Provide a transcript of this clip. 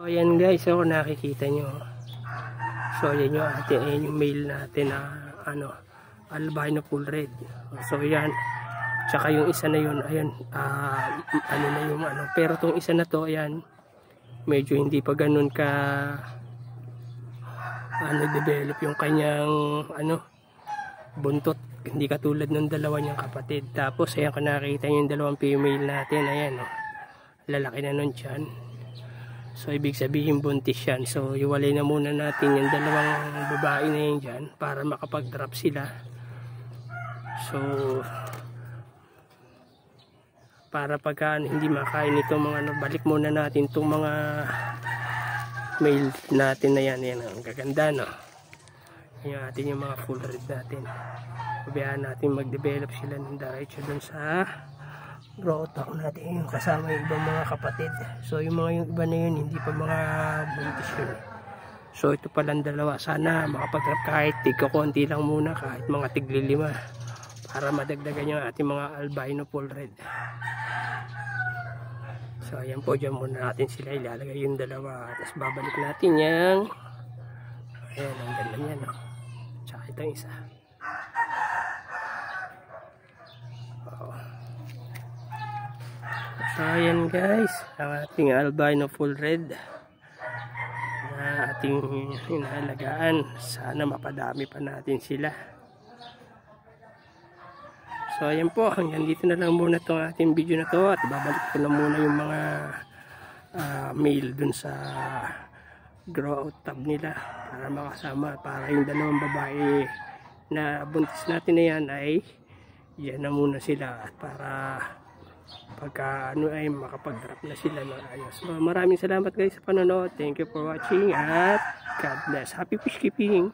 So ayan guys, so nakikita nyo. So ayan yung ayan yung male natin na albino full red. So ayan. Tsaka yung isa na yun, ayan, ano na yung pero tong isa na to, ayan, medyo hindi pa ganun ka develop yung kanyang buntot, hindi katulad ng dalawa niyang kapatid. Tapos ayan, kung nakita nyo yung dalawang female natin, ayan, lalaki na nun dyan. So ibig sabihin buntis yan. So iwalay na muna natin yung dalawang babae na yun dyan para makapag-drop sila. So para pagka hindi makain itong mga balik muna natin itong mga male natin na yan. Yan ang gaganda, no? Yan natin yung mga full red natin. Pabayaan natin mag-develop sila ng diretso dun sa growth out natin, yung kasama yung ibang mga kapatid. So yung iba na yun hindi pa mga buntis yun. So ito palang dalawa, sana makapag-drop kahit tigko-konti lang muna, kahit mga tigli-5 para madagdagan yung ating mga albino full red. So ayan po, dyan muna natin sila ilalagay yung dalawa. Tapos babalik natin yung ayan, ang ganda niya, no? Tsaka itong isa. So ayan guys, ang ating albino full red na ating inalagaan. Sana mapadami pa natin sila. So ayan po, hanggang dito na lang muna itong ating video na to, at babalik ko na muna yung mga male dun sa grow out tab nila para makasama, para yung dalawang babae na buntis natin na yan ay yan na muna sila, at para pagka ay makapag-drop na sila ng ayos. So maraming salamat guys sa panonood. Thank you for watching at God bless. Happy fish keeping!